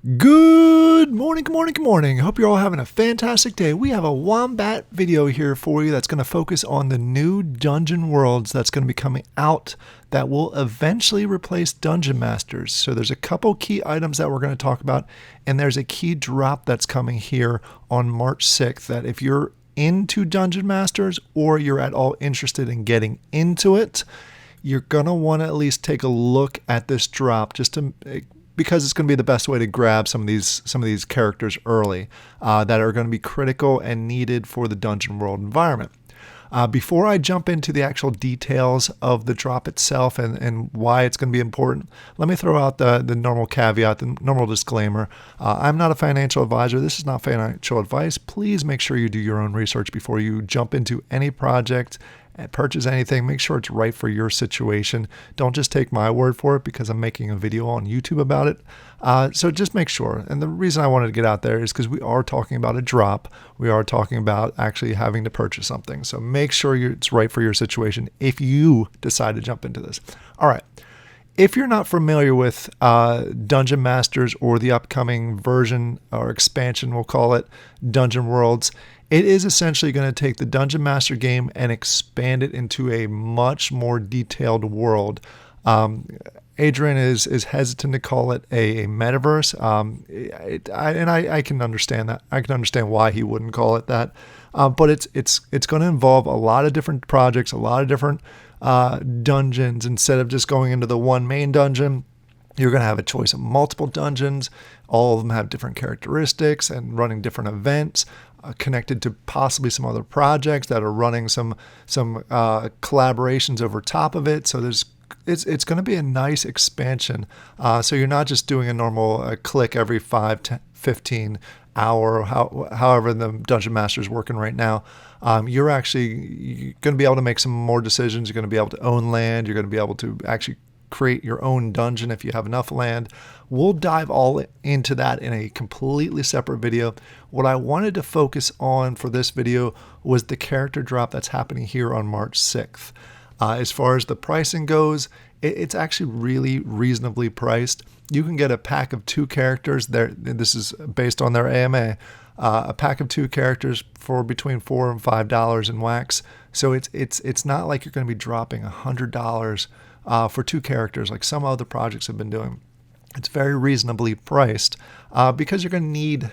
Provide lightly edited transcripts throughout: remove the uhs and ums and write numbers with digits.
Good morning, good morning, good morning. Hope you're all having a fantastic day. We have a Wombat video here for you that's going to focus on the new dungeon worlds that's going to be coming out that will eventually replace Dungeon Masters. So there's a couple key items that we're going to talk about, and there's a key drop that's coming here on March 6th that if you're into Dungeon Masters or you're at all interested in getting into it, you're going to want to at least take a look at this drop because it's going to be the best way to grab some of these characters early that are going to be critical and needed for the dungeon world environment. Before I jump into the actual details of the drop itself and why it's going to be important, let me throw out the normal caveat, the normal disclaimer. I'm not a financial advisor. This is not financial advice. Please make sure you do your own research before you jump into any project and purchase anything. Make sure it's right for your situation. Don't just take my word for it because I'm making a video on YouTube about it. So just make sure. And the reason I wanted to get out there is because we are talking about a drop. We are talking about actually having to purchase something. So make sure it's right for your situation if you decide to jump into this. All right. If you're not familiar with Dungeon Masters or the upcoming version or expansion, we'll call it Dungeon Worlds, it is essentially going to take the Dungeon Master game and expand it into a much more detailed world. Adrian is hesitant to call it a metaverse, I can understand that. I can understand why he wouldn't call it that. But it's going to involve a lot of different projects, a lot of different dungeons. Instead of just going into the one main dungeon, you're going to have a choice of multiple dungeons. All of them have different characteristics and running different events, connected to possibly some other projects that are running some collaborations over top of it. So it's going to be a nice expansion. So you're not just doing a normal click every 5 to 15 hour, however the Dungeon Master is working right now. You're going to be able to make some more decisions. You're going to be able to own land. You're going to be able to actually create your own dungeon if you have enough land. We'll dive all into that in a completely separate video. What I wanted to focus on for this video was the character drop that's happening here on March 6th. As far as the pricing goes, it's actually really reasonably priced. You can get a pack of 2 characters. This is based on their AMA. A pack of 2 characters for between $4 and $5 in wax. So it's not like you're going to be dropping $100 for 2 characters like some other projects have been doing. It's very reasonably priced because you're going to need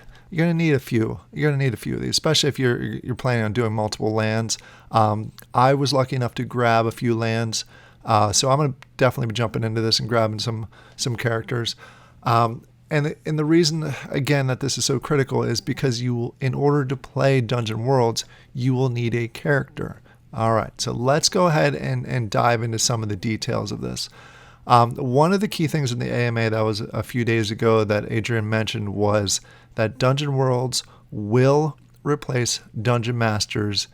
a few. You're going to need a few of these, especially if you're planning on doing multiple lands. I was lucky enough to grab a few lands, so I'm going to definitely be jumping into this and grabbing some characters. And the reason again that this is so critical is because in order to play Dungeon Worlds, you will need a character. All right, so let's go ahead and dive into some of the details of this. One of the key things in the AMA that was a few days ago that Adrian mentioned was that Dungeon Worlds will replace Dungeon Masters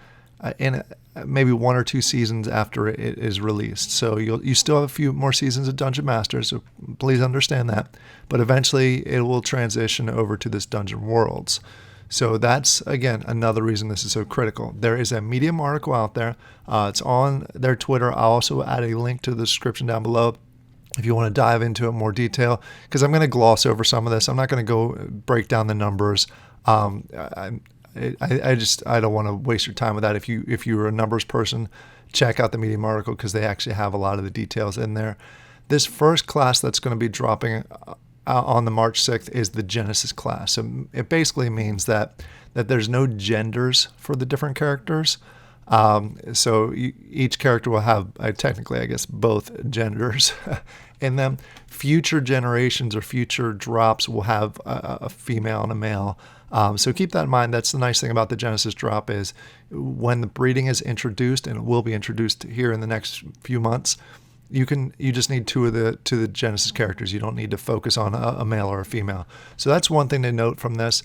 in maybe 1 or 2 seasons after it is released. So you still have a few more seasons of Dungeon Masters, so please understand that. But eventually it will transition over to this Dungeon Worlds. So that's, again, another reason this is so critical. There is a Medium article out there. It's on their Twitter. I'll also add a link to the description down below if you want to dive into it in more detail, because I'm going to gloss over some of this. I'm not going to go break down the numbers. I don't want to waste your time with that. If you're a numbers person, check out the Medium article because they actually have a lot of the details in there. This first class that's going to be dropping on the March 6th is the Genesis class. So it basically means that there's no genders for the different characters. So each character will have, technically, I guess, both genders in them. Future generations or future drops will have a female and a male. So keep that in mind. That's the nice thing about the Genesis drop is when the breeding is introduced, and it will be introduced here in the next few months, you just need 2 of the Genesis characters. You don't need to focus on a male or a female. So that's one thing to note from this.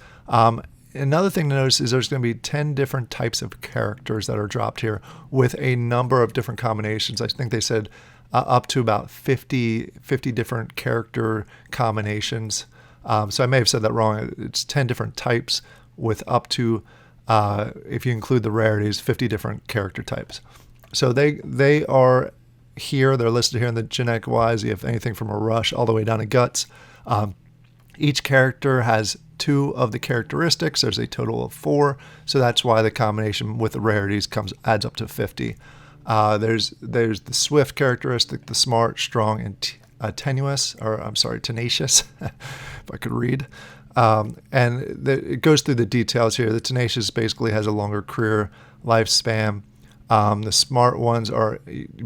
Another thing to notice is there's going to be 10 different types of characters that are dropped here with a number of different combinations. I think they said up to about 50 different character combinations. So I may have said that wrong. It's 10 different types with up to, if you include the rarities, 50 different character types. So they are here. They're listed here in the genetic wise. You have anything from a rush all the way down to guts. Each character has 2 of the characteristics. There's a total of 4, so that's why the combination with the rarities adds up to 50. There's the swift characteristic, the smart, strong, and tenacious. If I could read. It goes through the details here. The tenacious basically has a longer career lifespan. The smart ones are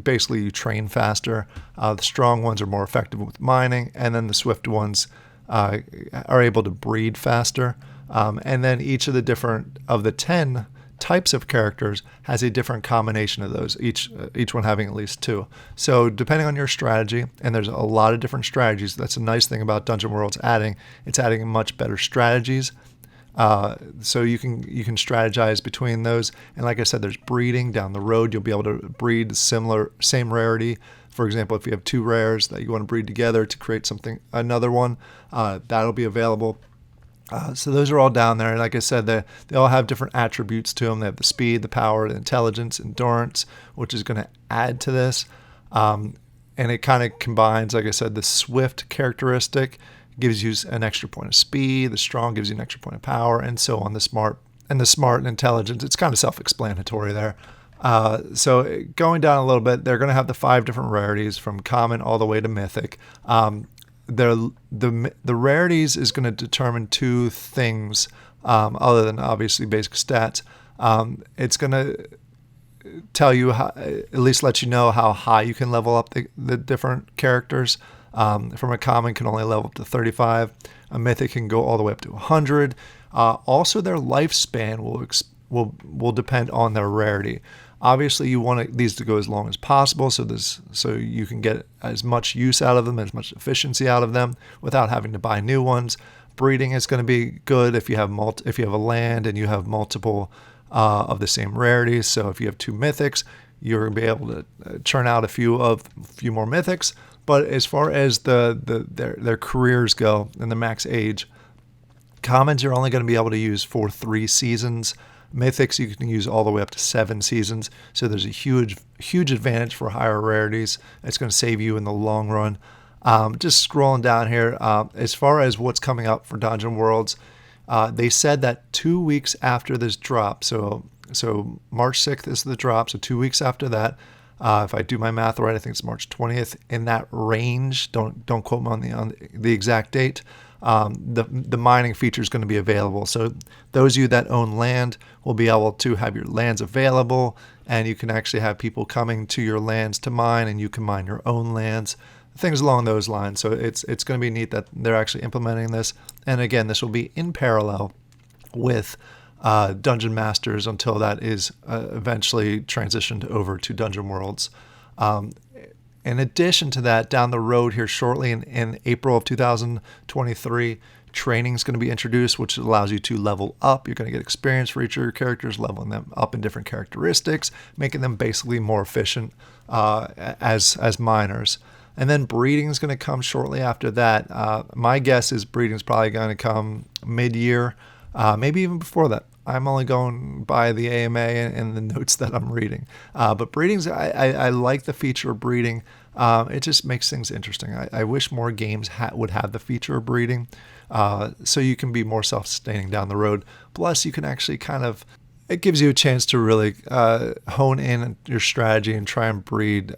basically you train faster. The strong ones are more effective with mining, and then the swift ones are able to breed faster. And then each of the 10 types of characters has a different combination of those, each one having at least 2. So depending on your strategy, and there's a lot of different strategies. That's a nice thing about Dungeon World's it's adding much better strategies. So you can strategize between those. And like I said, there's breeding down the road. You'll be able to breed same rarity. For example, if you have 2 rares that you want to breed together to create another one, that'll be available. So those are all down there. And like I said, they all have different attributes to them. They have the speed, the power, the intelligence, endurance, which is going to add to this. And it kind of combines, like I said, the swift characteristic gives you an extra point of speed. The strong gives you an extra point of power, and so on. The smart and intelligence, it's kind of self-explanatory there. So going down a little bit, they're going to have the 5 different rarities from common all the way to mythic. The rarities is going to determine 2 things other than obviously basic stats. It's going to tell you at least let you know how high you can level up the different characters. From a common can only level up to 35. A mythic can go all the way up to 100. Also, their lifespan will depend on their rarity. Obviously, you want these to go as long as possible, so you can get as much use out of them, as much efficiency out of them, without having to buy new ones. Breeding is going to be good if you have a land and you have multiple of the same rarities. So if you have 2 mythics, you're going to be able to churn out a few more mythics. But as far as their careers go and the max age, commons you're only going to be able to use for 3 seasons. Mythics you can use all the way up to 7 seasons. So there's a huge advantage for higher rarities. It's going to save you in the long run. Just scrolling down here, as far as what's coming up for Dungeon Worlds, they said that 2 weeks after this drop, so March 6th is the drop, so 2 weeks after that, if I do my math right, I think it's March 20th, in that range, don't quote me on the exact date, the mining feature is going to be available. So those of you that own land will be able to have your lands available, and you can actually have people coming to your lands to mine, and you can mine your own lands, things along those lines. So it's going to be neat that they're actually implementing this. And again, this will be in parallel with Dungeon Masters until that is eventually transitioned over to Dungeon Worlds. In addition to that, down the road here shortly in April of 2023, training is going to be introduced, which allows you to level up. You're going to get experience for each of your characters, leveling them up in different characteristics, making them basically more efficient as miners. And then breeding is going to come shortly after that. My guess is breeding is probably going to come mid-year, maybe even before that. I'm only going by the AMA and the notes that I'm reading. But breeding's, I like the feature of breeding. It just makes things interesting. I wish more games would have the feature of breeding, so you can be more self-sustaining down the road. Plus, you can actually it gives you a chance to really hone in your strategy and try and breed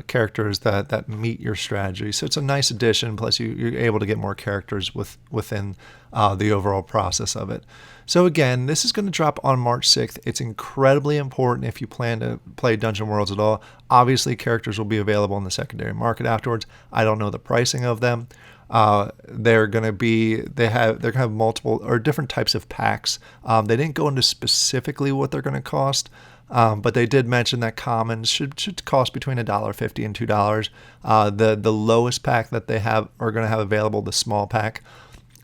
characters that meet your strategy. So it's a nice addition. Plus, you're able to get more characters within the overall process of it. So again, this is going to drop on March 6th. It's incredibly important if you plan to play Dungeon Worlds at all. Obviously, characters will be available in the secondary market afterwards. I don't know the pricing of them. They're going to have multiple or different types of packs. They didn't go into specifically what they're going to cost, but they did mention that commons should cost between $1.50 and $2. The lowest pack that they are going to have available, the small pack,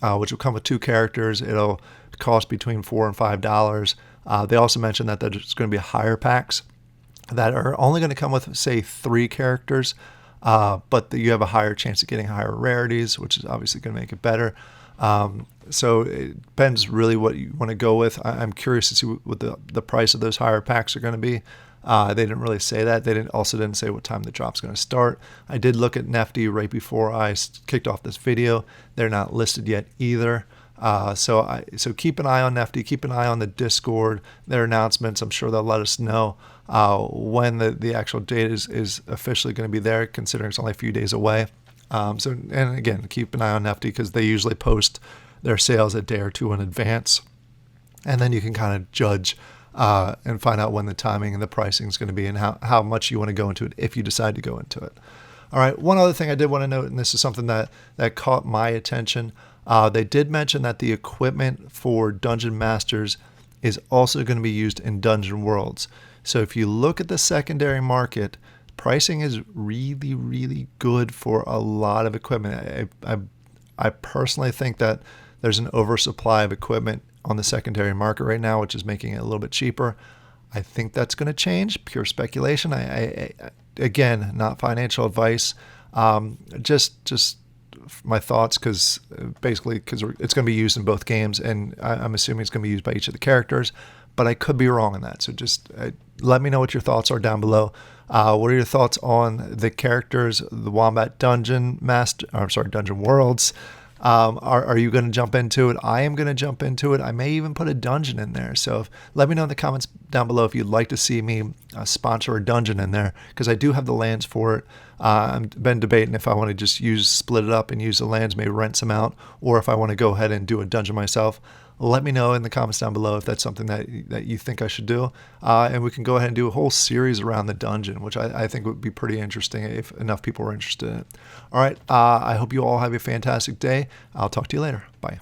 which will come with 2 characters. It'll cost between $4 and $5. They also mentioned that there's going to be higher packs that are only going to come with, say, 3 characters. But you have a higher chance of getting higher rarities, which is obviously going to make it better. So it depends really what you want to go with. I'm curious to see what the price of those higher packs are going to be. They didn't really say that. They also didn't say what time the drop's going to start. I did look at NFT right before I kicked off this video. They're not listed yet either. So keep an eye on NFT, keep an eye on the Discord, their announcements. I'm sure they'll let us know when the actual date is officially going to be there, considering it's only a few days away. And again, keep an eye on NFT because they usually post their sales a day or two in advance. And then you can kind of judge and find out when the timing and the pricing is going to be and how much you want to go into it if you decide to go into it. All right, one other thing I did want to note, and this is something that caught my attention. They did mention that the equipment for Dungeon Masters is also going to be used in Dungeon Worlds. So if you look at the secondary market, pricing is really, really good for a lot of equipment. I personally think that there's an oversupply of equipment on the secondary market right now, which is making it a little bit cheaper. I think that's going to change. Pure speculation. I again, not financial advice. Just my thoughts, because it's going to be used in both games, and I'm assuming it's going to be used by each of the characters, but I could be wrong on that. So just let me know what your thoughts are down below. What are your thoughts on the characters, the Wombat Dungeon Worlds? Are you going to jump into it? I am going to jump into it. I may even put a dungeon in there. So let me know in the comments down below if you'd like to see me sponsor a dungeon in there, because I do have the lands for it. I've been debating if I want to just split it up and use the lands, maybe rent some out, or if I want to go ahead and do a dungeon myself. Let me know in the comments down below if that's something that you think I should do. And we can go ahead and do a whole series around the dungeon, which I think would be pretty interesting if enough people are interested in it. All right. I hope you all have a fantastic day. I'll talk to you later. Bye.